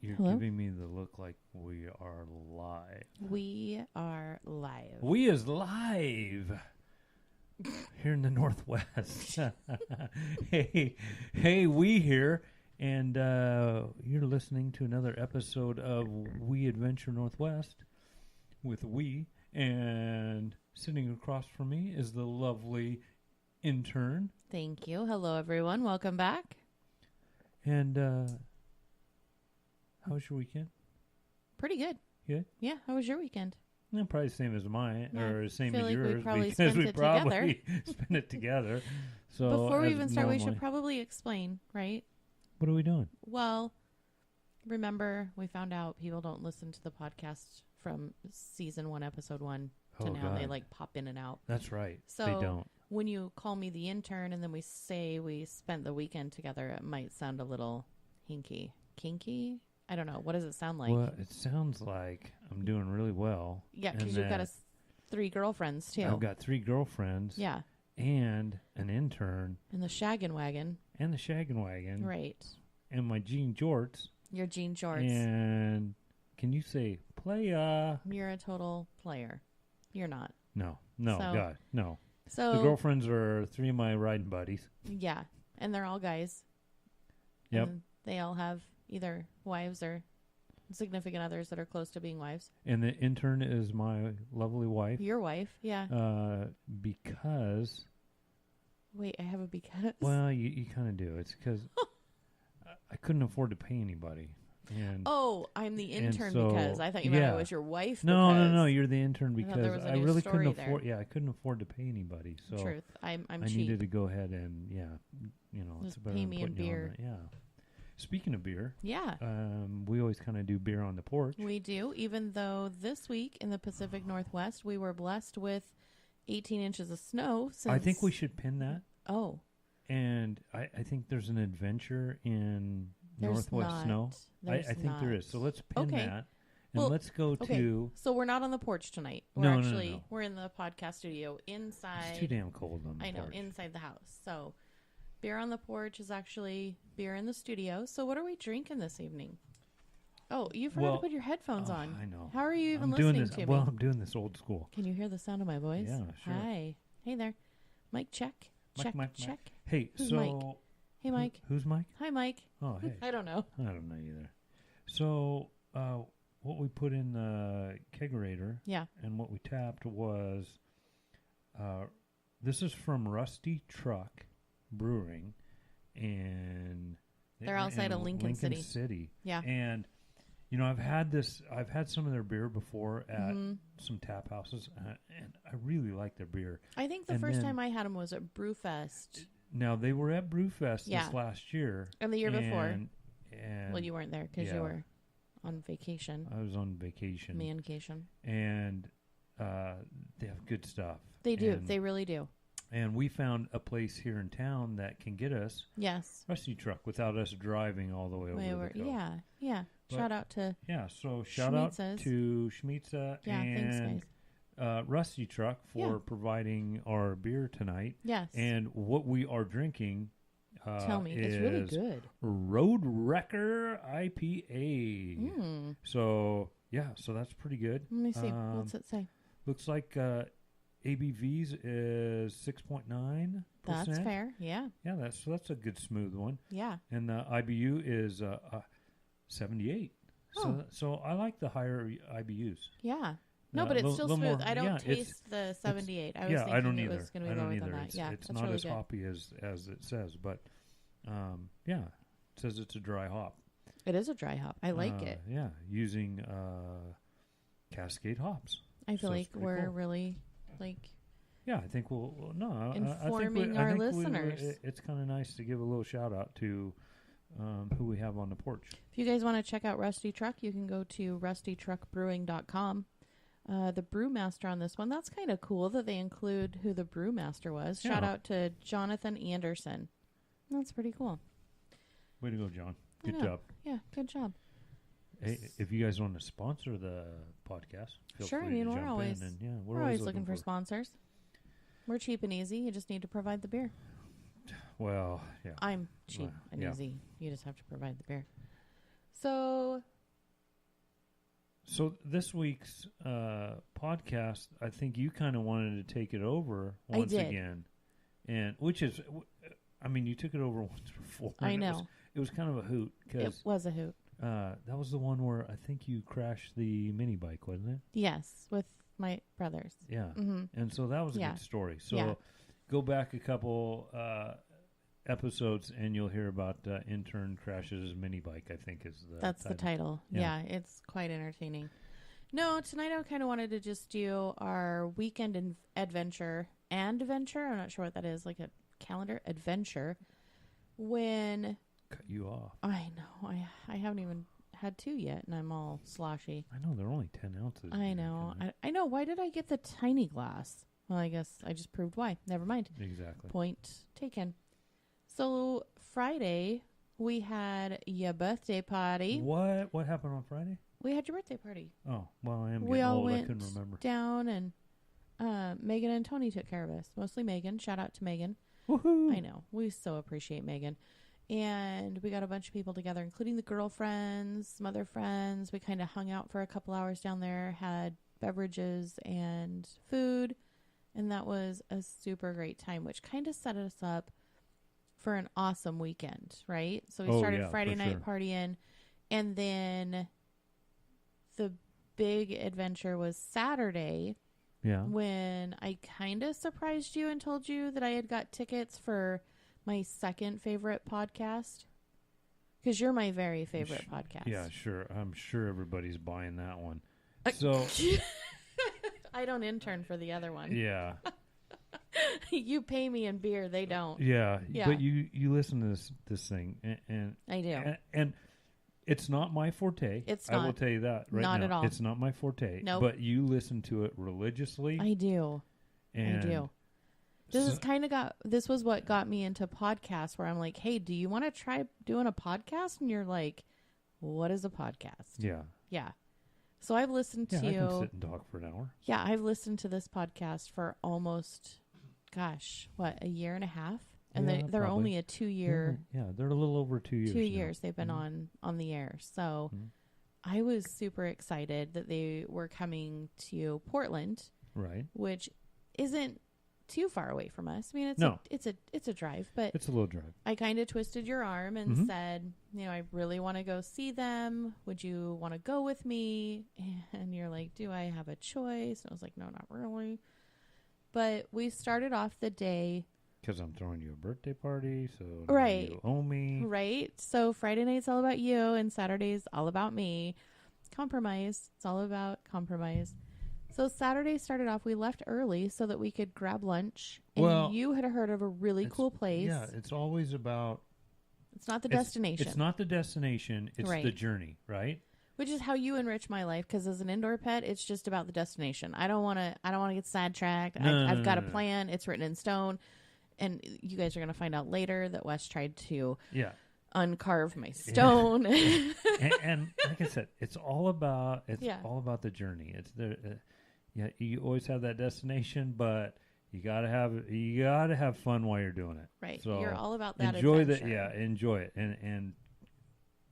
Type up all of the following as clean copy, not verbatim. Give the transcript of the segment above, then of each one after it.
You're Hello? giving me the look like we are live. We are live. We is live here in the Northwest. hey, we here, and you're listening to another episode of We Adventure Northwest with we, and sitting across from me is the lovely intern. Thank you. Hello, everyone. Welcome back. And how was your weekend? Pretty good. Good? Yeah. How was your weekend? Yeah, probably the same as mine, Yeah, or the same feel as like we yours, probably because spent we it probably spent it together. So Before we as even start, we should normally- probably explain, right? What are we doing? Well, remember, we found out people don't listen to the podcast from season 1, episode 1 to Oh, now. They God. like pop in and out. That's right. So they don't. when you call me the intern and then we say we spent the weekend together, it might sound a little hinky. Kinky? I don't know. What does it sound like? Well, it sounds like I'm doing really well. Yeah, and because you've got that 3 girlfriends, too. I've got 3 girlfriends. Yeah. And an intern. And the shaggin' wagon. And the shaggin' wagon. Right. And my jean jorts. Your jean shorts. And can you say playa? You're a total player. You're not. No, So- God, no. So, The girlfriends are 3 of my riding buddies. yeah. And they're all guys. Yep. And they all have either wives or significant others that are close to being wives. And the intern is my lovely wife. Your wife, yeah. Because, Wait, I have a because. well, you kind of do. It's because I couldn't afford to pay anybody. And Oh, I'm the and intern so, because I thought you meant yeah. I was your wife. No, because you're the intern I thought there because was a I new really couldn't story there. afford. Yeah, I couldn't afford to pay anybody. So Truth. I'm I cheap. needed to go ahead and it's Just better pay than me in putting you on beer. the- Yeah. Speaking of beer, Yeah. we always kind of do beer on the porch. We do, even though this week in the Pacific Northwest, we were blessed with 18 inches of snow. Since I think we should pin that. Oh. And I think there's an adventure in There's Northwest not. Snow. I There's think there is. So let's pin Okay. that. And Well, let's go Okay, to... so we're not on the porch tonight. We're No, no, actually, no. we're in the podcast studio inside. It's too damn cold on the I know, porch. inside the house. So beer on the porch is actually beer in the studio. So what are we drinking this evening? Oh, you forgot Well, to put your headphones on. I know. How are you even I'm doing listening this, to well, me? I'm doing this old school. Can you hear the sound of my voice? Yeah, sure. Hi. Hey there. Mic check. Check, Mike. check. Hey, Who's so... Mike? Hey, Mike. Who's Mike? Hi, Mike. Oh, hey. I don't know. I don't know either. So, what we put in the kegerator Yeah. and what we tapped was, this is from Rusty Truck Brewing, and They're outside of Lincoln City. Yeah. And I've had some of their beer before at some tap houses, and I really like their beer. I think the And first then- time I had them was at Brewfest. Now they were at Brewfest Yeah. this last year, And the year before. And Well, you weren't there because yeah. you were on vacation. I was on vacation. Mancation. And they have good stuff. They do. And, They really do. and we found a place here in town that can get us Yes. Rusty Truck without us driving all the way over the coast. Yeah. Yeah. But- Shout out to Yeah, so shout out Schmietzes. to Schmietza Yeah, thanks, and guys. Rusty Truck for Yeah. providing our beer tonight. Yes. And what we are drinking Tell me. is It's really good. Road Wrecker IPA. Mm. So, yeah, so that's pretty good. Let me see. What's it say? Looks like ABVs is 6.9%. That's fair. Yeah. Yeah, that's a good smooth one. Yeah. And the IBU is 78. Oh. So I like the higher IBUs. Yeah. No, but it's still little smooth. more- I don't yeah, taste the 78. I was yeah, thinking I don't it either. was going to I be don't lower either. than that. It's, Yeah, it's that's not really as good. hoppy as it says, but yeah, it says it's a dry hop. It is a dry hop. I like it. Yeah, using Cascade hops. I feel so like it's pretty we're cool. really like Yeah, I think we'll no. I Informing think our listeners. It's kind of nice to give a little shout out to who we have on the porch. If you guys want to check out Rusty Truck, you can go to rustytruckbrewing.com. The brewmaster on this one, that's kind of cool that they include who the brewmaster was. Shout Yeah. out to Jonathan Anderson. That's pretty cool. Way to go, John. I Good know. job. Yeah, good job. Hey, if you guys want to sponsor the podcast, feel Sure, free I mean, to we're jump always- in. And, yeah, We're always looking for sponsors. We're cheap and easy. You just need to provide the beer. Well, yeah. I'm cheap Well, and yeah. easy. You just have to provide the beer. So this week's podcast, I think you kind of wanted to take it over I once did. again, and which is, I mean, you took it over once before. I and know. It was kind of a hoot It because was a hoot. that was the one where I think you crashed the mini bike, wasn't it? Yes, with my brothers. Yeah. Mm-hmm. And so that was a Yeah. good story. So Yeah. go back a couple episodes and you'll hear about Intern crashes his mini bike, I think is the That's the title. Yeah. Yeah, it's quite entertaining. No, tonight I kind of wanted to just do our weekend adventure and adventure. I'm not sure what that is, like a calendar adventure. When Cut you off. I know, I haven't even had 2 yet, and I'm all sloshy. I know, they're only 10 ounces. I know. I know. Why did I get the tiny glass? Well, I guess I just proved why. Never mind. Exactly. Point taken. So Friday we had your birthday party. What happened on Friday? We had your birthday party. Oh, well, I am We getting all old. I went couldn't remember. down, and Megan and Tony took care of us. Mostly Megan. Shout out to Megan. Woohoo! I know. We so appreciate Megan. And we got a bunch of people together, including the girlfriends, some other friends. We kind of hung out for a couple hours down there, had beverages and food. And that was a super great time, which kind of set us up for an awesome weekend, right? So we started Friday night partying. And then the big adventure was Saturday. Yeah. When I kind of surprised you and told you that I had got tickets for my second favorite podcast. Because you're my very favorite podcast. Yeah, sure. I'm sure everybody's buying that one. So I don't intern for the other one. yeah. You pay me in beer, they don't. Yeah. Yeah. But you listen to this thing and I do. and it's not my forte. It's I will not. tell you that right Not now. at all. It's not my forte. Nope. But you listen to it religiously. I do. And I do. This was what got me into podcasts, where I'm like, hey, do you want to try doing a podcast? And you're like, what is a podcast? Yeah. Yeah. So I've listened Yeah, to I can sit and talk for an hour. Yeah, I've listened to this podcast for almost, a year and a half? And Yeah, they're probably. only a 2-year. Yeah, they're a little over 2 years. 2 now. years they've been Mhm. on the air. So Mhm. I was super excited that they were coming to Portland, Right. which isn't too far away from us. I mean, it's a drive, but It's a little drive. I kind of twisted your arm and Mhm. said, I really want to go see them. Would you want to go with me? And you're like, do I have a choice? And I was like, no, not really. But we started off the day. Because I'm throwing you a birthday party, so now Right. you owe me. Right. So Friday night's all about you and Saturday's all about me. Compromise. It's all about compromise. So Saturday started off, we left early so that we could grab lunch. And Well, you had heard of a really cool place. Yeah, it's always about... It's not the destination. It's not the destination, it's the Right. journey, right? Which is how you enrich my life, because as an indoor pet, it's just about the destination. I don't want to get sidetracked. I've got a plan. It's written in stone. And you guys are going to find out later that Wes tried to Yeah. uncarve my stone. and like I said, it's all about Yeah. all about the journey. It's you always have that destination, but you gotta have fun while you're doing it. Right. So You're all about that enjoy adventure. enjoy it. And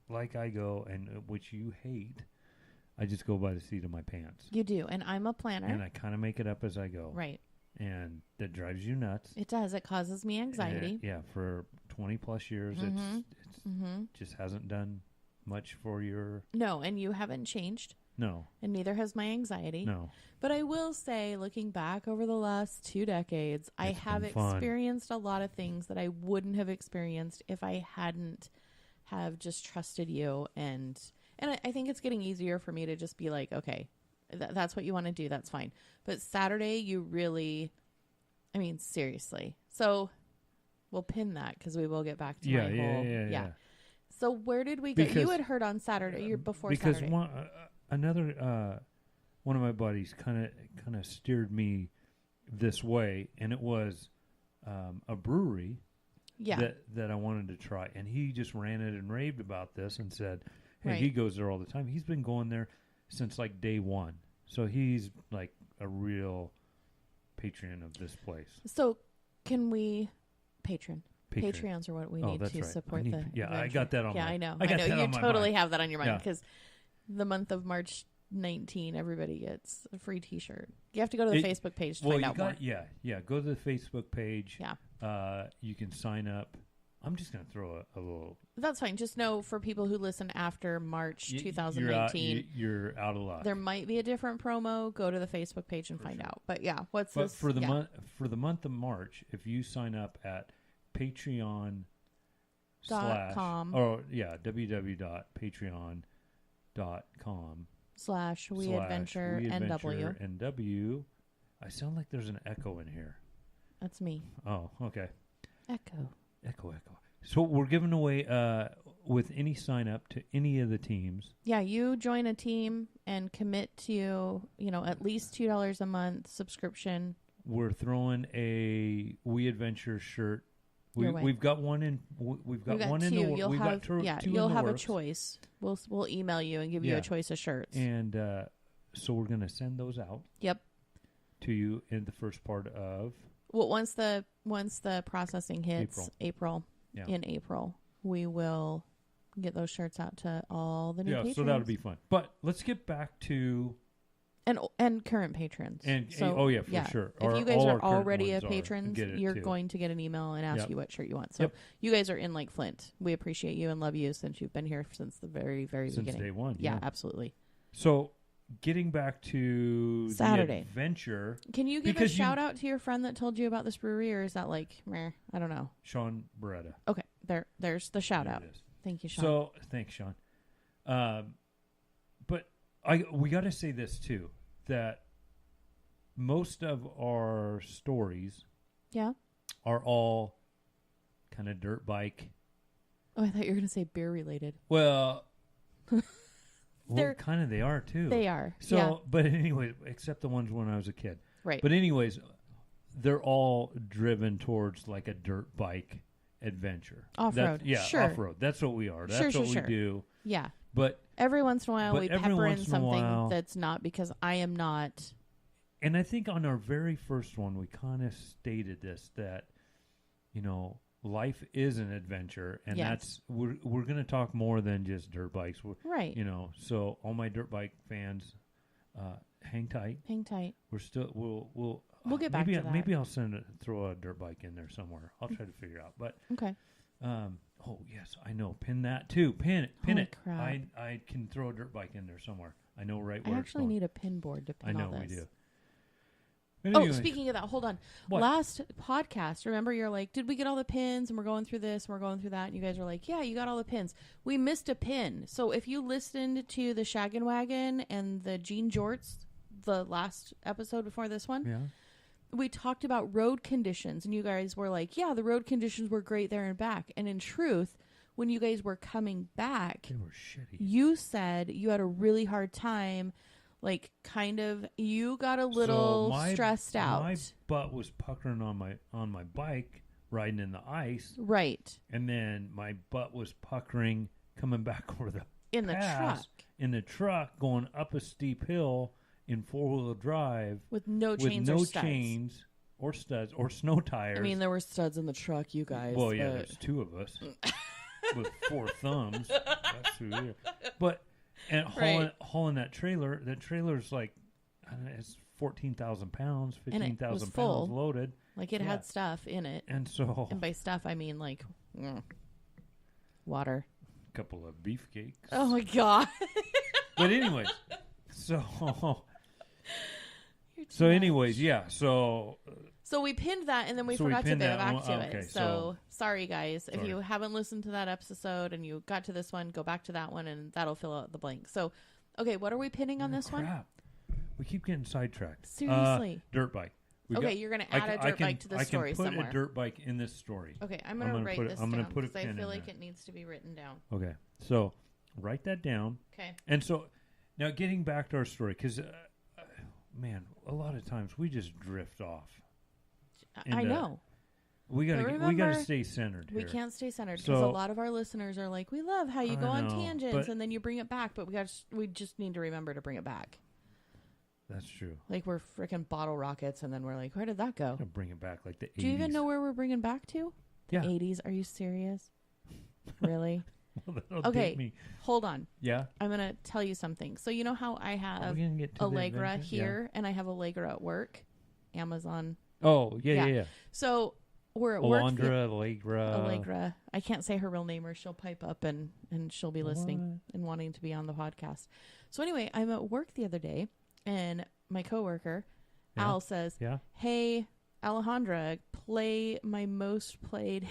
like I go, and which you hate, I just go by the seat of my pants. You do. And I'm a planner. And I kind of make it up as I go. Right. And that drives you nuts. It does. It causes me anxiety. And, yeah, for 20 plus years, Mhm. it's just hasn't done much for your... No, and you haven't changed. No. And neither has my anxiety. No. But I will say, looking back over the last 2 decades, I It's have been fun. experienced a lot of things that I wouldn't have experienced if I hadn't have just trusted you. And I think it's getting easier for me to just be like, okay, that's what you want to do. That's fine. But Saturday, you really, seriously. So we'll pin that because we will get back to my whole. Yeah. So where did we go? Because- You had heard on Saturday, before because Saturday. one of my buddies kind of steered me this way, and it was a brewery Yeah. that I wanted to try, and he just ran it and raved about this and said, hey, Right. he goes there all the time. He's been going there since like day one, so he's like a real patron of this place. So can we patron? Patreons are what we need that's to right. support the I adventure. got that on Yeah, my I know. I got that You on my totally mind. have that on your mind Yeah. because the month of March 19, everybody gets a free T-shirt. You have to go to the Facebook page to find out more. Yeah. Go to the Facebook page. Yeah. You can sign up. I'm just going to throw a little. That's fine. Just know for people who listen after March 2019, you're out of luck. there might be a different promo. Go to the Facebook page and find out. But yeah, what's this? For the month of March, if you sign up at Patreon .com www.patreon.com/WeAdventure I sound like there's an echo in here. That's me. Oh, okay. Echo. So we're giving away with any sign up to any of the teams. Yeah, you join a team and commit to, at least $2 a month subscription. We're throwing a We Adventure shirt. We've got one in. We've got one in the works. You'll have two you'll in the have works. a choice. We'll email you and give you a choice of shirts. And so we're going to send those out. Yep. To you in the first part of. Well, once the processing hits April, in April, we will get those shirts out to all the new patrons. So that'll be fun. But let's get back to and current patrons. For sure. If you guys are already a patron, you're going to get an able and ask you what shirt you want. So you guys are in like Flint. We appreciate you and love you since you've been here since the very, very beginning. Since day one. Yeah, absolutely. So getting back to Saturday the adventure. Can you give a shout out to your friend that told you about this brewery, or is that like, meh, I don't know. Sean Beretta. Okay, there's the shout out. Thank you, Sean. So thanks, Sean. But we got to say this too, that most of our stories, are all kind of dirt bike. Oh, I thought you were going to say beer related. Well. Kind of they are too. They are. So, but anyway, except the ones when I was a kid. Right. But anyways, they're all driven towards like a dirt bike adventure. Off-road. Sure. Off-road. That's what we are. That's what we do. Yeah. But every once in a while we pepper in something that's not, because I am not. And I think on our very first one, we kind of stated this, that, life is an adventure, and that's we're going to talk more than just dirt bikes. Right. So all my dirt bike fans, hang tight. Hang tight. We're still we'll get back to that. Maybe I'll throw a dirt bike in there somewhere. I'll try to figure out. But okay. Oh yes, I know. Pin that too. Pin it. Holy crap. I can throw a dirt bike in there somewhere. I know where. I actually need a pin board to pin all this. I know we do. Oh, speaking of that, hold on. What? Last podcast, remember you're like, did we get all the pins? And we're going through this and we're going through that. And you guys were like, yeah, you got all the pins. We missed a pin. So if you listened to the Shaggin' Wagon and the Jean Jorts, the last episode before this one, we talked about road conditions. And you guys were like, yeah, the road conditions were great there and back. And in truth, when you guys were coming back, they were shitty. You said you had a really hard time. Like, kind of, you got a little stressed out. My butt was puckering on my bike, riding in the ice. Right. And then my butt was puckering coming back over the truck. In the truck, going up a steep hill in 4-wheel drive. With no chains or studs or snow tires. I mean, there were studs in the truck, you guys. Well, yeah, there's two of us with 4 thumbs. That's who we are. But... And hauling that trailer's like, I don't know, it's 14,000 pounds, 15,000 pounds loaded. Like it had stuff in it. And so. And by stuff, I mean like water. A couple of beefcakes. Oh my God. But anyways, so anyways, yeah. So we pinned that, and then we forgot to get back to it. So sorry, guys. If you haven't listened to that episode and you got to this one, go back to that one, and that'll fill out the blank. So, okay, what are we pinning on this one? We keep getting sidetracked. Seriously. Dirt bike. You're going to add a dirt bike to the story somewhere. I can put a dirt bike in this story. Okay, I'm going to write this down because I feel like it needs to be written down. Okay, so write that down. Okay. And so now getting back to our story, because, man, a lot of times we just drift off. And, I know. We gotta stay centered here. We can't stay centered because a lot of our listeners are like, we love how you go on tangents and then you bring it back, but we just need to remember to bring it back. That's true. Like we're freaking bottle rockets, and then we're like, where did that go? Bring it back like the 80s. Do you even know where we're bringing back to? Yeah. 80s? Are you serious? Really? Well, that'll Okay. date me. Hold on. Yeah. I'm going to tell you something. So you know how I Are have we gonna get to the Allegra adventure? here and I have Allegra at work? Amazon. Yeah. Oh, Yeah. yeah. So we're at work. Alondra, Allegra. Allegra. I can't say her real name or she'll pipe up and she'll be listening and wanting to be on the podcast. So anyway, I'm at work the other day and my coworker, Al, says, hey, Alejandra, play my most played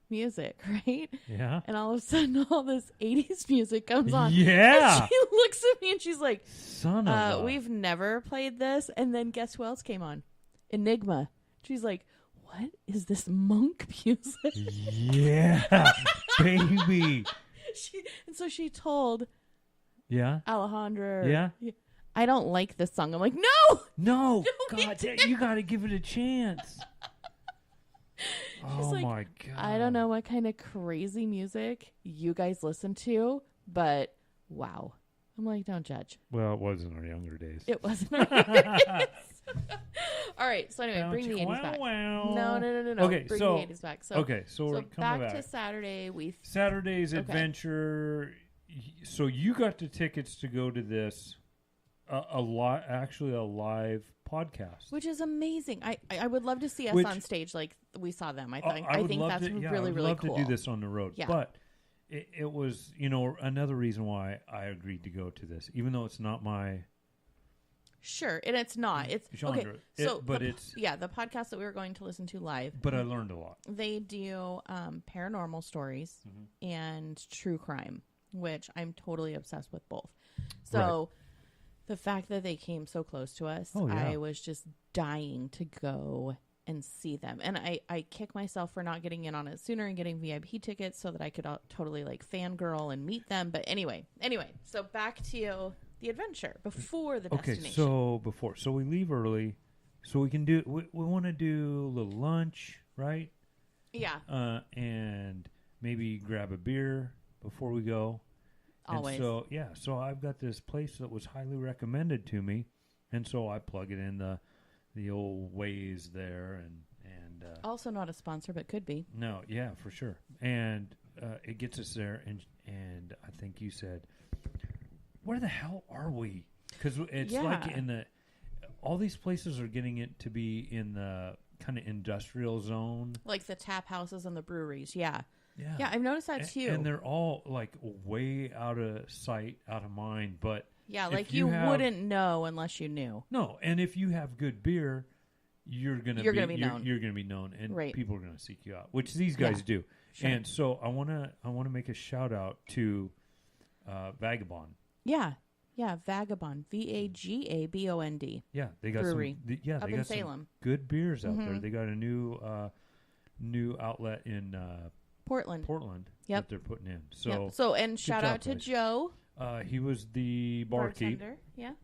music, right? Yeah. And all of a sudden, all this 80s music comes on. Yeah. And she looks at me and she's like, Son of a... we've never played this. And then guess who else came on? Enigma. She's like, what is this monk music? Yeah, baby. And so she told Alejandra. Yeah. I don't like this song. I'm like, no, God, you got to give it a chance. Oh, like, my God. I don't know what kind of crazy music you guys listen to, but wow. I'm like, don't judge. Well, it was in our younger days. It wasn't our younger days. All right. So anyway, bring the 80s back. No. Okay, bring so, the 80s back. So we're coming back to Saturday. Saturday's adventure. So you got the tickets to go to this, a live podcast, which is amazing. I would love to see us on stage like we saw them. I think that's really love cool. to do this on the road. Yeah. But it was, another reason why I agreed to go to this, even though it's not my... Sure, and it's not. It's genre. Okay. So, it's the podcast that we were going to listen to live. But I learned a lot. They do paranormal stories and true crime, which I'm totally obsessed with both. So the fact that they came so close to us, I was just dying to go and see them. And I kick myself for not getting in on it sooner and getting VIP tickets so that I could totally like fangirl and meet them. But anyway, so back to the adventure before the destination. Okay, so we leave early, so we can do, we want to do a little lunch, right? Yeah. And maybe grab a beer before we go. Always. And so I've got this place that was highly recommended to me, and so I plug it in the old Waze there, and also not a sponsor, but could be. No, yeah, for sure. And it gets us there, and I think you said, where the hell are we? Because it's like all these places are getting it to be in the kind of industrial zone, like the tap houses and the breweries. Yeah, I've noticed that too. And they're all like way out of sight, out of mind. But like you wouldn't know unless you knew. No, and if you have good beer, you're gonna be known. You're gonna be known, and people are gonna seek you out, which these guys do. Sure. And so I wanna make a shout out to Vagabond. Yeah, Vagabond, Vagabond. Yeah, they got brewery. they got in Salem. Some good beers out there. They got a new outlet in Portland. That they're putting in. So and shout out to Joe. He was the barkeep.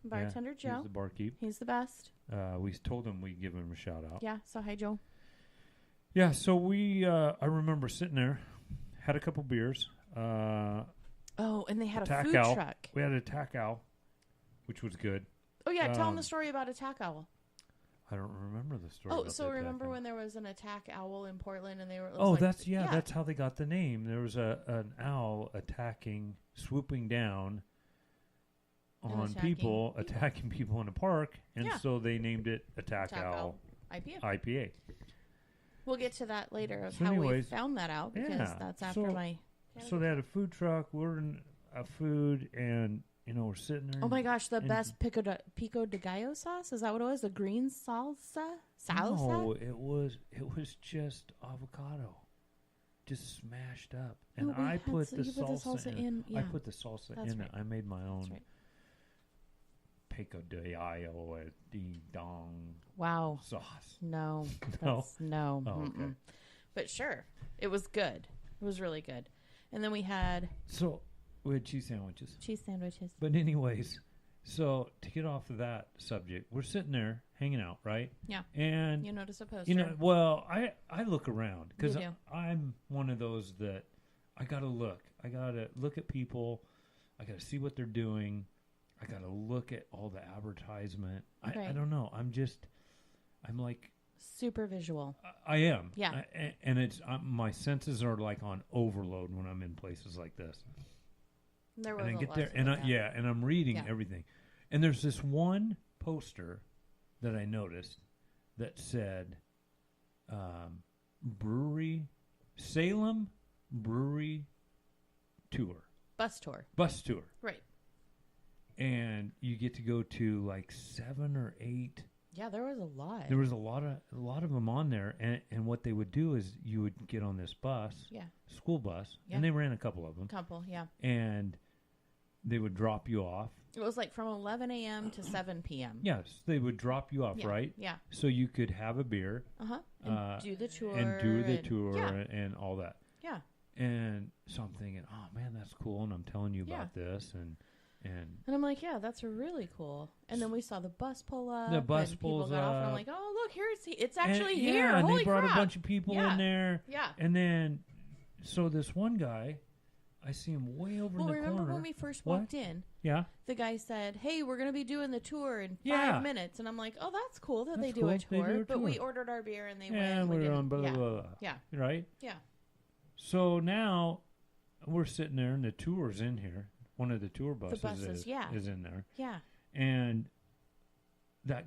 Bartender Joe. He's the barkeep. He's the best. We told him we'd give him a shout out. Yeah. So hi, Joe. Yeah. So I remember sitting there, had a couple beers. And they had a food truck. We had a tack owl, which was good. Oh, yeah. Tell them the story about attack owl. I don't remember the story. Oh, so remember when there was an attack owl in Portland and they were... that's how they got the name. There was an owl swooping down on people, attacking people in a park, and so they named it Attack Owl IPA. We'll get to that later of how we found that out, because that's after my... So they had a food truck. We're in a food, and we're sitting there. Oh my gosh, the best pico de gallo sauce. Is that what it was? The green salsa? No, it was just avocado, just smashed up. And I put the salsa in. I put the salsa in it. I made my own pico de gallo ding dong. Wow. Sauce. No. No. No. Oh, okay. But sure, it was good. It was really good. And then we had cheese sandwiches. But anyways, so to get off of that subject, we're sitting there hanging out, right? Yeah. And you notice a poster. I look around because I'm one of those that I gotta look. I gotta look at people. I gotta see what they're doing. I gotta look at all the advertisement. I don't know. I'm like Super visual. I am. Yeah. And it's my senses are like on overload when I'm in places like this. There was and I a get lot there, of and that. and I'm reading Yeah. everything. And there's this one poster that I noticed that said Salem Brewery Tour. Bus tour. Bus tour. Right. And you get to go to like 7 or 8. Yeah, there was a lot. There was a lot of them on there, and what they would do is you would get on this bus, school bus, Yeah. and they ran a couple of them, Yeah. and they would drop you off. It was like from 11 a.m. to 7 p.m. Yes, they would drop you off, right? Yeah. So you could have a beer, And do the tour. And all that. Yeah. And so I'm thinking, oh man, that's cool, and I'm telling you about this, and I'm like, yeah, that's really cool. And then we saw the bus pull up. The bus and pulls people got off, and I'm up. like, oh look, it's actually and, here. Yeah, and Holy they brought crap. a bunch of people in there. Yeah. And then, so this one guy, I see him way over in the corner. Well, remember when we first walked in? Yeah. The guy said, hey, we're going to be doing the tour in 5 Yeah. minutes. And I'm like, oh, that's cool that they That's do cool. a They do tour. a But tour. we ordered our beer and they went. And we were on blah, blah, yeah. blah, blah. Yeah. Right? Yeah. So now we're sitting there and the tour's in here. One of the tour buses, is in there. Yeah. And that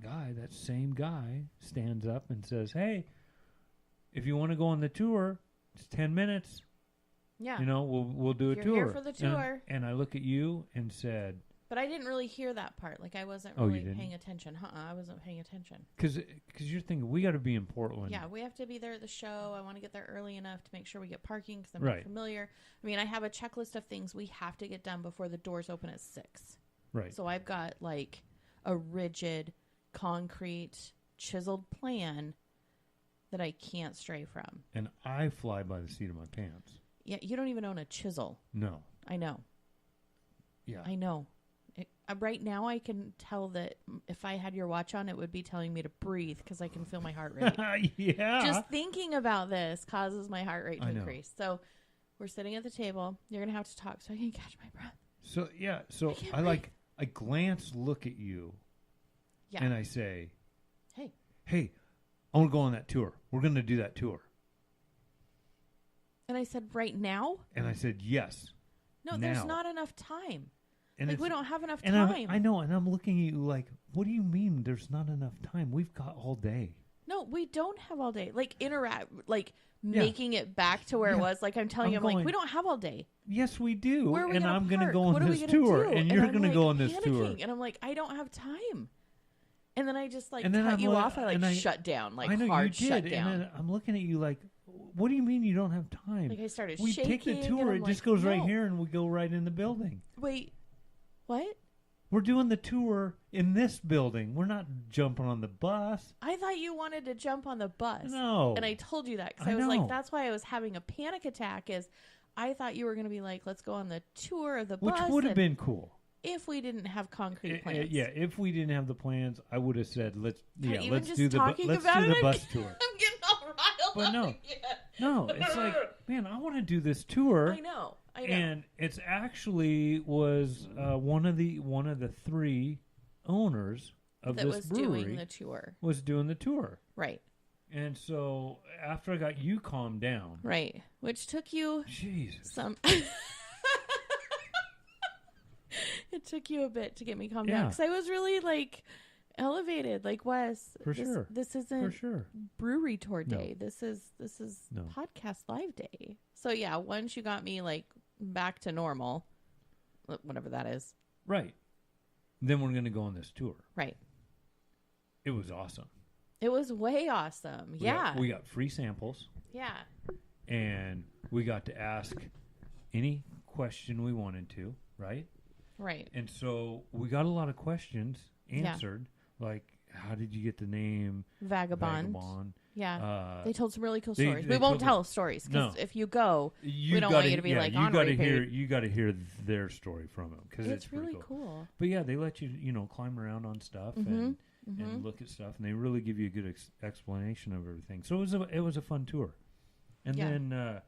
same guy stands up and says, hey, if you want to go on the tour, it's 10 minutes. Yeah. You know, we'll do a You're tour. here for the tour. And I look at you and said... But I didn't really hear that part. Like, I wasn't Oh, you really didn't? paying attention. I wasn't paying attention. Because you're thinking, we got to be in Portland. Yeah, we have to be there at the show. I want to get there early enough to make sure we get parking because I'm Right. not familiar. I mean, I have a checklist of things we have to get done before the doors open at 6. Right. So I've got, like, a rigid, concrete, chiseled plan that I can't stray from. And I fly by the seat of my pants. Yeah, you don't even own a chisel. No. I know. Yeah. I know. Right now, I can tell that if I had your watch on, it would be telling me to breathe because I can feel my heart rate. Yeah. Just thinking about this causes my heart rate to I know. increase. So we're sitting at the table. You're going to have to talk so I can catch my breath. So, yeah. So I can't I glance, look at you, Yeah. and I say, Hey. I want to go on that tour. We're going to do that tour. And I said, right now? And I said, yes. No, now. there's not enough time. And Like, we don't have enough and time. I know, and I'm looking at you like, what do you mean there's not enough time? We've got all day. No, we don't have all day. Like, Yeah. making it back to where it Yeah. was. Like, I'm telling you, I'm like, we don't have all day. Yes, we do. Where are we and gonna I'm going to park? go What on are we this gonna tour, do? and you're I'm, going to like, go on this panicking. tour. And I'm like, I don't have time. And then I just, like, And then cut I'm you like- off. I, and I- shut down. Like, I know hard you shut did, down. and then I'm looking at you like, what do you mean you don't have time? Like, I started we shaking. take the and tour. I'm It like, just goes right no. here, and we go right in the building. Wait, what? We're doing the tour in this building. We're not jumping on the bus. I thought you wanted to jump on the bus. No. And I told you that because I I was know. like, that's why I was having a panic attack is I thought you were going to be like, let's go on the tour of the Which bus. would have and been cool. if we didn't have concrete plans. Yeah, if we didn't have the plans, I would have said, let's even just do the talking let's about do the it, bus tour. I'm getting all riled But up no. again. No, it's like, man, I want to do this tour. I know. And it's actually was one of the 3 owners of that this was brewery doing the tour. was doing the tour. Right. And so after I got you calmed down, Right. Which took you Jesus, some. It took you a bit to get me calmed down Yeah. because I was really like elevated. Like, Wes, For sure. This isn't for sure. brewery tour No. day. This is No. podcast live day. So yeah, once you got me like back to normal, whatever that is. Right. Then we're going to go on this tour. Right. It was awesome. It was way awesome. We got free samples, Yeah. and we got to ask any question we wanted to, right? Right. And so we got a lot of questions Yeah. answered, like how did you get the name Vagabond. Vagabond? Yeah. They told some really cool they- stories. they We won't told tell stories because No. if you go, we don't gotta- want you to be like, you on got to repeat. hear you got to hear their story from them because it's really pretty cool. But yeah, they let you climb around on stuff Mm-hmm. and look at stuff, and they really give you a good explanation of everything. So it was a fun tour. And Yeah. then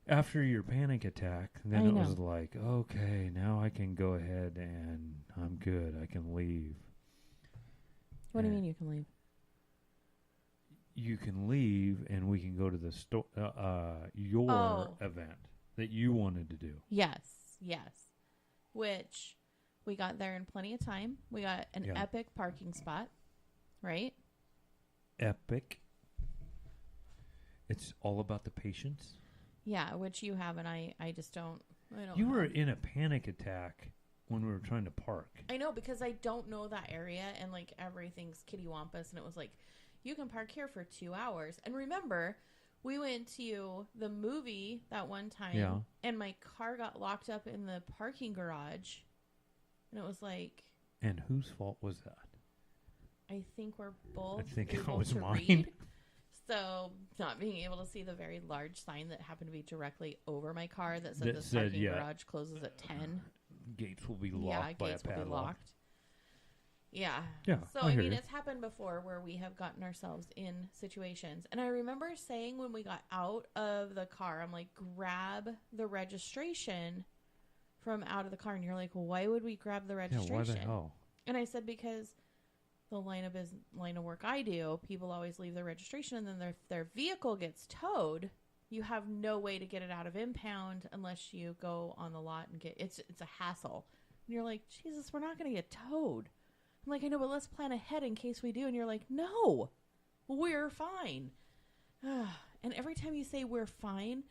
after your panic attack, then I it was know. like, okay, now I can go ahead and I'm good. I can leave. What do you Yeah. mean you can leave? you can leave and we can go to the your event that you wanted to do. Yes. Which we got there in plenty of time. We got an epic parking spot, right? Epic. It's all about the patience. Yeah, which you have, and I just don't. You were in a panic attack when we were trying to park. I know, because I don't know that area, and like everything's kittywampus, and it was like, you can park here for 2 hours. And remember, we went to the movie that one time, and my car got locked up in the parking garage, and it was like. And whose fault was that? I think we're both. I think able it was to mine. Read. So, not being able to see the very large sign that happened to be directly over my car that said this parking garage closes at 10. Gates will be locked by a padlock. Gates will be locked. Yeah. So, I mean, it's happened before where we have gotten ourselves in situations. And I remember saying when we got out of the car, I'm like, grab the registration from out of the car. And you're like, well, why would we grab the registration? Yeah, why the hell? And I said, because the line of work I do, people always leave their registration, and then their vehicle gets towed. You have no way to get it out of impound unless you go on the lot and get it's a hassle. And you're like, Jesus, we're not going to get towed. I'm like, I know, but let's plan ahead in case we do. And you're like, no, we're fine. And every time you say we're fine,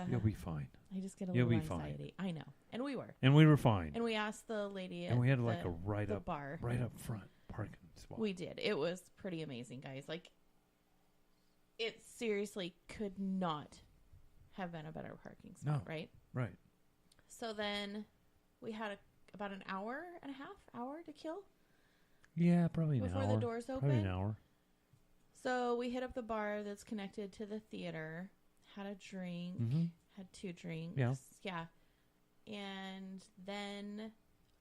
you'll be fine. I just get a little anxiety. Fine. I know, and we were, and we were fine. And we asked the lady, and we had like a right up front parking spot. We did. It was pretty amazing, guys. Like, it seriously could not have been a better parking spot, right? Right. So then we had about an hour and a half to kill. Yeah, probably an hour. Before the doors open. Probably an hour. So we hit up the bar that's connected to the theater, had a drink, had 2 drinks. Yeah. And then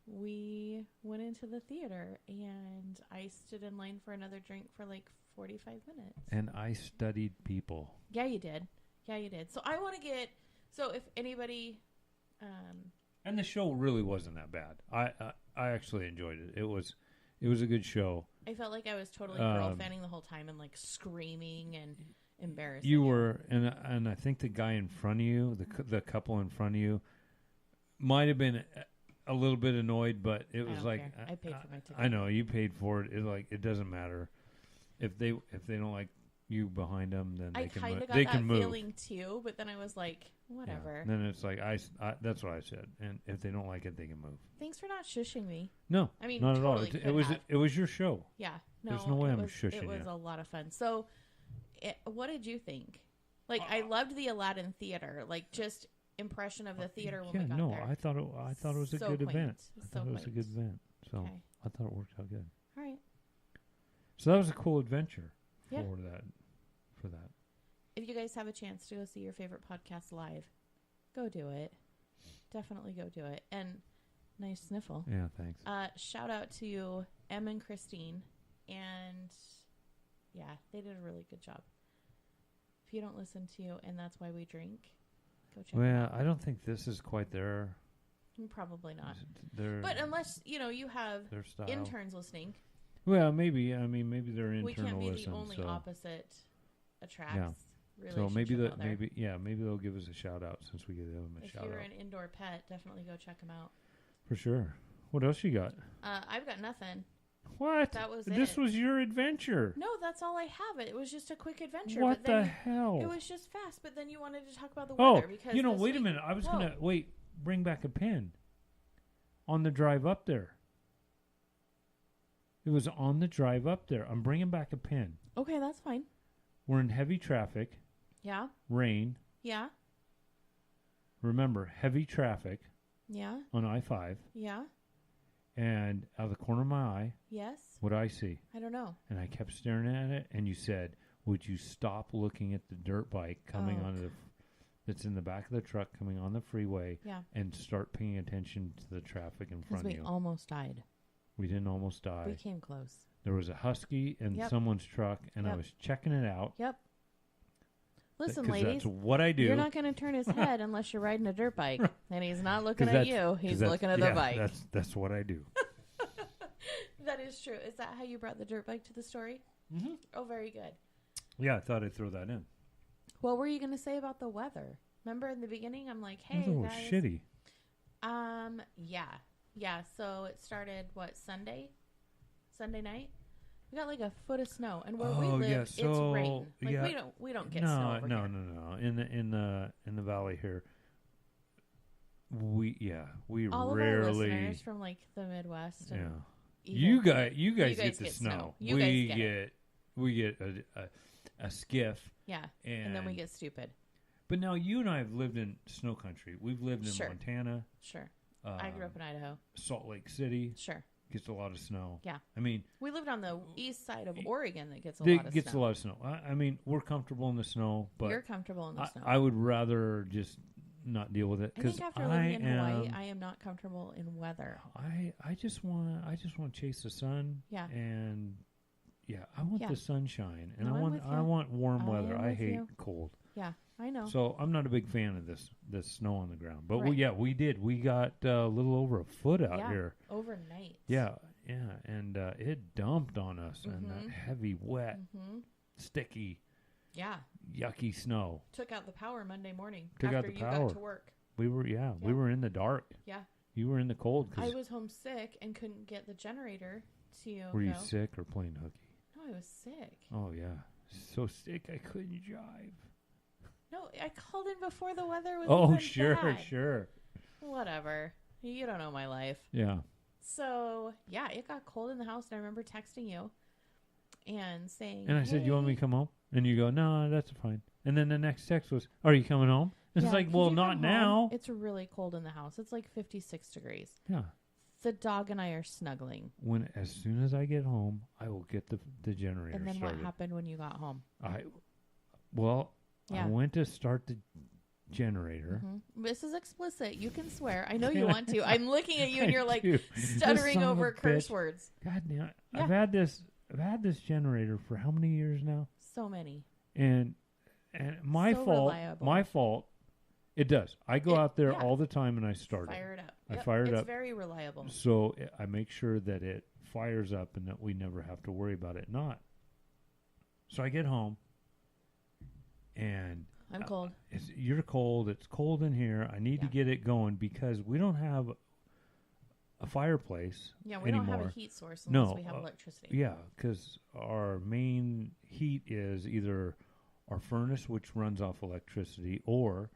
we went into the theater, and I stood in line for another drink for like 45 minutes. And I studied people. Yeah, you did. So I want to so if anybody... and the show really wasn't that bad. I actually enjoyed it. It was a good show. I felt like I was totally girl fanning the whole time and like screaming and embarrassing. You were, and I think the guy in front of you, the couple in front of you, might have been a little bit annoyed, but it was like I paid for my ticket. I know you paid for it. It doesn't matter if they don't like you behind them, then they can move. I kind of got that feeling too, but then I was like, whatever. Yeah. Then it's like I that's what I said, and if they don't like it, they can move. Thanks for not shushing me. No, I mean, not totally at all. It was your show. Yeah, no, there's no way I'm shushing you. It was a lot of fun. So, what did you think? Like, I loved the Aladdin Theater. Like, just impression of the theater when we got there. I thought it was a good event. I thought it was a good event. So okay. I thought it worked out good. All right. So that was a cool adventure for that. If you guys have a chance to go see your favorite podcast live, go do it. Definitely go do it. And nice sniffle. Yeah, thanks. Shout out to Em and Christine. And yeah, they did a really good job. If you don't listen to And That's Why We Drink, go check it out. Well, I don't think this is quite their... Probably not. But unless, you have interns listening. Well, maybe. I mean, maybe they're internal. We can't be listen, the only opposite attracts. Yeah. So maybe they'll give us a shout out since we give them a shout out. If you're an indoor pet, definitely go check them out. For sure. What else you got? I've got nothing. What? That was This was your adventure. No, that's all I have. It was just a quick adventure. What the hell? It was just fast, but then you wanted to talk about the weather. Because wait a minute. I was going to, bring back a pen on the drive up there. It was on the drive up there. I'm bringing back a pen. Okay, that's fine. We're in heavy traffic. Yeah. Rain. Yeah. Remember, heavy traffic. Yeah. On I-5. Yeah. And out of the corner of my eye. Yes. What do I see? I don't know. And I kept staring at it, and you said, would you stop looking at the dirt bike coming that's in the back of the truck coming on the freeway and start paying attention to the traffic in front of you? Because we almost died. We didn't almost die. We came close. There was a Husky in someone's truck, and I was checking it out. Yep. Listen, ladies. That's what I do. You're not going to turn his head unless you're riding a dirt bike. And he's not looking at you. He's looking at the bike. That's what I do. That is true. Is that how you brought the dirt bike to the story? Mm-hmm. Oh, very good. Yeah, I thought I'd throw that in. What were you going to say about the weather? Remember in the beginning, I'm like, hey, Weather was guys. shitty. Yeah. So it started, Sunday night? We got like a foot of snow. And where we live, it's rain. Like, we don't get snow over here. No. In the valley here, we All rarely. of our listeners from like the Midwest. And you guys get the snow. You guys get it. We get a skiff. Yeah, and then we get stupid. But now you and I have lived in snow country. We've lived in Sure. Montana. Sure. I grew up in Idaho. Salt Lake City. Sure. Gets a lot of snow. Yeah. I mean, we lived on the east side of Oregon that gets a lot of snow. I mean, we're comfortable in the snow, but you're comfortable in the snow. I would rather just not deal with it I think after living in Hawaii, I am not comfortable in weather. I just want to chase the sun. Yeah. And I want the sunshine, and No, I want warm weather. I with hate you. cold. Yeah, I know. So I'm not a big fan of this snow on the ground. But Right. we did. We got a little over a foot out here. Overnight. Yeah, and it dumped on us, and that heavy, wet, sticky, yucky snow. Took out the power Monday morning Took out after the you power. got to work. We were in the dark. Yeah. You were in the cold. I was homesick and couldn't get the generator to Were you go. sick or playing hooky? No, I was sick. Oh yeah, so sick I couldn't jive. No, I called in before the weather was Oh even sure, bad. sure. Whatever. You don't know my life. Yeah. So, it got cold in the house, and I remember texting you and saying, And I said, "You want me "Hey." to come home?" And you go, "No, that's fine." And then the next text was, "Are you coming home?" And it's Yeah, like, could "Well, you not come home? now." It's really cold in the house. It's like 56 degrees. Yeah. The dog and I are snuggling. As soon as I get home, I will get the generator And then started. what happened when you got home? I Yeah. went to start the generator. This is explicit. You can swear. I know you want to. I'm looking at you and you're like Dude, stuttering son of over a curse bitch. words. God damn it. Yeah. I've had this generator for how many years now? So many. And my So fault. reliable. My fault. It does. I go out there yeah. all the time and I start Fire it up. I fire it it's up. very reliable. So I make sure that it fires up and that we never have to worry about it not. So I get home and I'm cold. you're cold. It's cold in here. I need to get it going because we don't have a fireplace Yeah, we anymore. don't have a heat source unless No, we have electricity. Yeah, because our main heat is either our furnace, which runs off electricity, or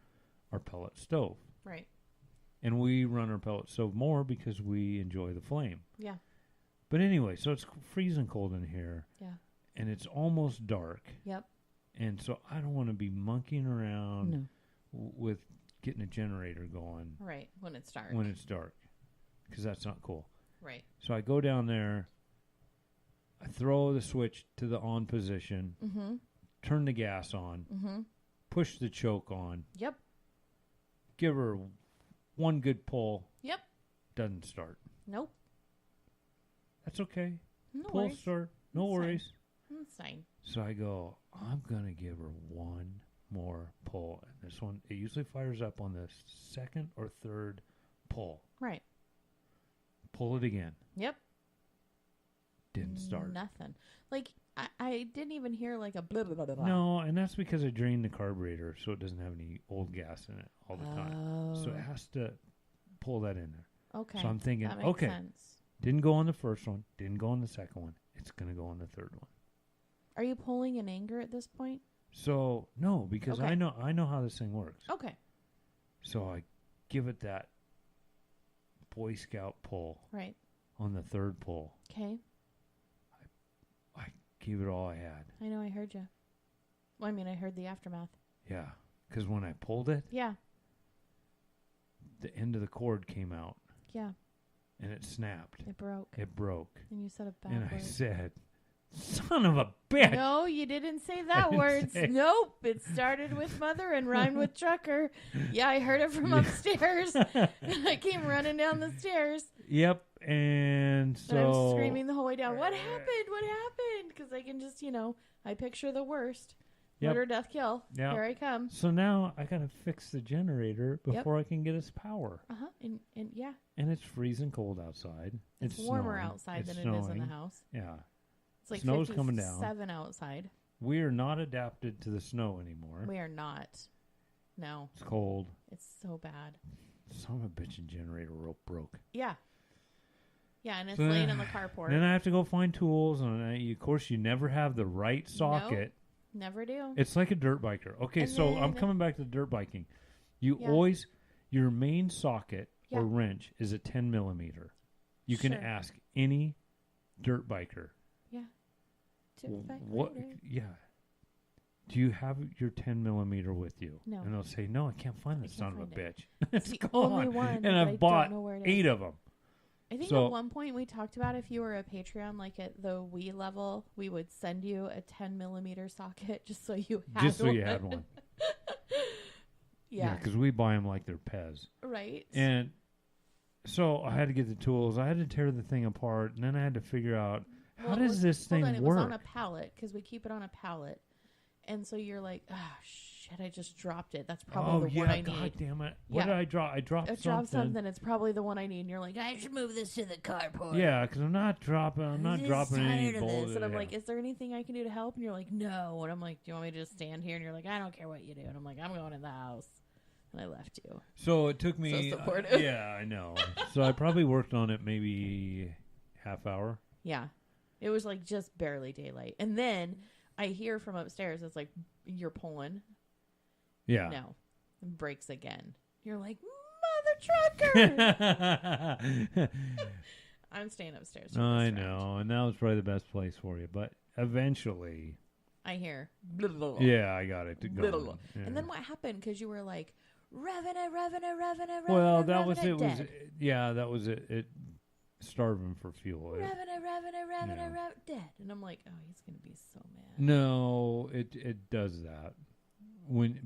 our pellet stove. Right. And we run our pellet stove more because we enjoy the flame. Yeah. But anyway, so it's freezing cold in here. Yeah. And it's almost dark. Yep. And so I don't want to be monkeying around No. with getting a generator going Right. When it's dark. when it's dark. Because that's not cool. Right. So I go down there. I throw the switch to the on position. Mm-hmm. Turn the gas on. Mm-hmm. Push the choke on. Yep. Give her one good pull. Yep. Doesn't start. Nope. That's okay. No Pull worries. start. No That's fine. worries. That's fine. So I go, I'm going to give her one more pull. And this one, it usually fires up on the second or third pull. Right. Pull it again. Yep. Didn't start. Nothing. Like, I didn't even hear like a blah, blah, blah, blah, blah. No, and that's because I drained the carburetor so it doesn't have any old gas in it all the time. So it has to pull that in there. Okay. So I'm thinking, that makes okay, sense. didn't go on the first one, didn't go on the second one. It's going to go on the third one. Are you pulling in anger at this point? So no, because Okay. I know how this thing works. Okay. So I give it that Boy Scout pull Right. on the third pull. Okay. I gave it all I had. I know. I heard you. Well, I mean, I heard the aftermath. Yeah, because when I pulled it, Yeah. the end of the cord came out Yeah. and it snapped. It broke. It broke. And you said a bad And I word. said, son of a bitch. No, you didn't say that didn't word. say it. Nope. It started with mother and rhymed with trucker. Yeah, I heard it from upstairs. I came running down the stairs. Yep. And so. And I was screaming the whole way down. What happened? What happened? Because I can just, I picture the worst. Yep. Murder, death, kill. Yep. Here I come. So now I got to fix the generator before I can get us power. Uh-huh. And yeah. And it's freezing cold outside. It's warmer snowing. outside It's than it is in the snowing. house. Yeah. It's like Snow's coming down. 57 outside. We are not adapted to the snow anymore. We are not. No. It's cold. It's so bad. Son of a bitchin' generator rope broke. Yeah. Yeah, and it's laying in the carport. Then I have to go find tools, and of course, you never have the right socket. Nope, never do. It's like a dirt biker. Okay, And so then, I'm coming back to dirt biking. You always, your main socket or wrench is a 10 millimeter. You can ask any dirt biker. Yeah. What? Yeah. Do you have your 10 millimeter with you? No. And they'll say, no, I can't find this son of a bitch. It's the only one. And I've bought 8 of them. I think at one point we talked about if you were a Patreon, like at the Wii level, we would send you a 10 millimeter socket just so you had one. Just so you had one. Yeah. Because we buy them like they're Pez. Right. And so I had to get the tools. I had to tear the thing apart. And then I had to figure out, how does this thing work? It was on a pallet because we keep it on a pallet. And so you're like, oh, shit, I just dropped it. That's probably the one I need. God damn it. What did I drop? I dropped something. Dropped something. It's probably the one I need. And you're like, I should move this to the carport. Yeah, because I'm not dropping any bolts. And I'm like, is there anything I can do to help? And you're like, no. And I'm like, do you want me to just stand here? And you're like, I don't care what you do. And I'm like, I'm going in the house. And I left you. So it took me. So supportive. Yeah, I know. So I probably worked on it maybe half hour. Yeah. It was like just barely daylight. And then I hear from upstairs, it's like, you're pulling. Yeah. No. It breaks again. You're like, mother trucker. I'm staying upstairs. I know. And that was probably the best place for you. But eventually. I hear. Yeah, I got it to go. Yeah. And then what happened? Because you were like, revving it. Well, that was it. That was it. It starving for fuel. Revving it, dead. And I'm like, oh, he's going to be so mad. No, it does that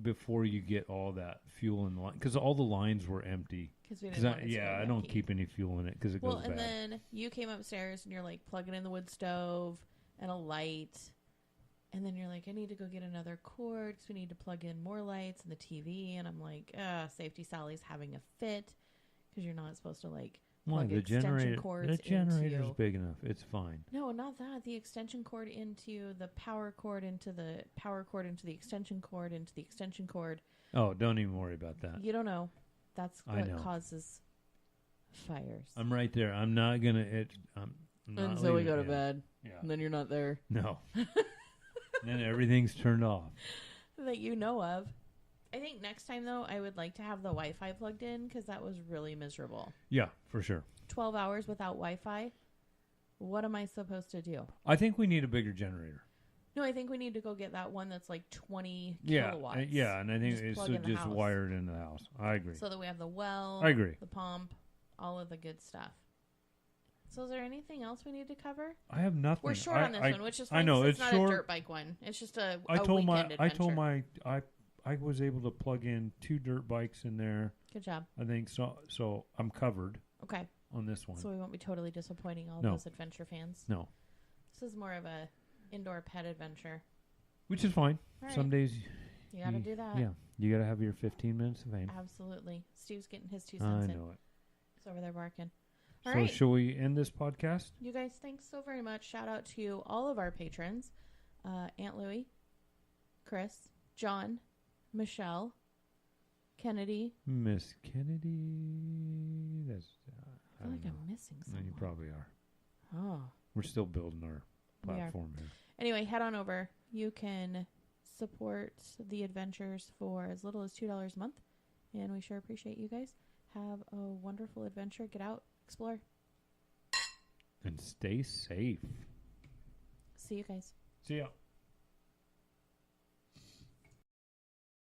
before you get all that fuel in the line, because all the lines were empty. I don't keep any fuel in it because it goes bad. And then you came upstairs and you're like plugging in the wood stove and a light. And then you're like, I need to go get another cord because we need to plug in more lights and the TV. And I'm like, Safety Sally's having a fit because you're not supposed to like plug extension cords. The generator's big enough. It's fine. No, not that. The extension cord into the power cord into the power cord into the extension cord into the extension cord. Oh, don't even worry about that. You don't know. That's what causes fires. I'm right there. I'm not going to... And so we go to bed. Yeah. And then you're not there. No. Then everything's turned off. That you know of. I think next time, though, I would like to have the Wi-Fi plugged in because that was really miserable. Yeah, for sure. 12 hours without Wi-Fi? What am I supposed to do? I think we need a bigger generator. No, I think we need to go get that one that's like 20 kilowatts. Yeah, and I think it's just wired into the house. I agree. So that we have the well, I agree. The pump, all of the good stuff. So is there anything else we need to cover? I have nothing. We're short on this one, which is fine. I know it's not short. A dirt bike one. It's just a weekend adventure. I was able to plug in 2 dirt bikes in there. Good job. I think so. So I'm covered. Okay. On this one. So we won't be totally disappointing all those adventure fans. No. This is more of a indoor pet adventure. Which is fine. Right. Some days you got to do that. Yeah. You got to have your 15 minutes of fame. Absolutely. Steve's getting his 2 cents in. I know it. He's over there barking. All right. Shall we end this podcast? You guys, thanks so very much. Shout out to all of our patrons. Aunt Louie, Chris, John, Michelle, Kennedy. Miss Kennedy. I feel like I'm missing someone. No, you probably are. Oh. We're still building our platform here. Anyway, head on over. You can support the adventures for as little as $2 a month. And we sure appreciate you guys. Have a wonderful adventure. Get out. Explore. And stay safe. See you guys. See ya.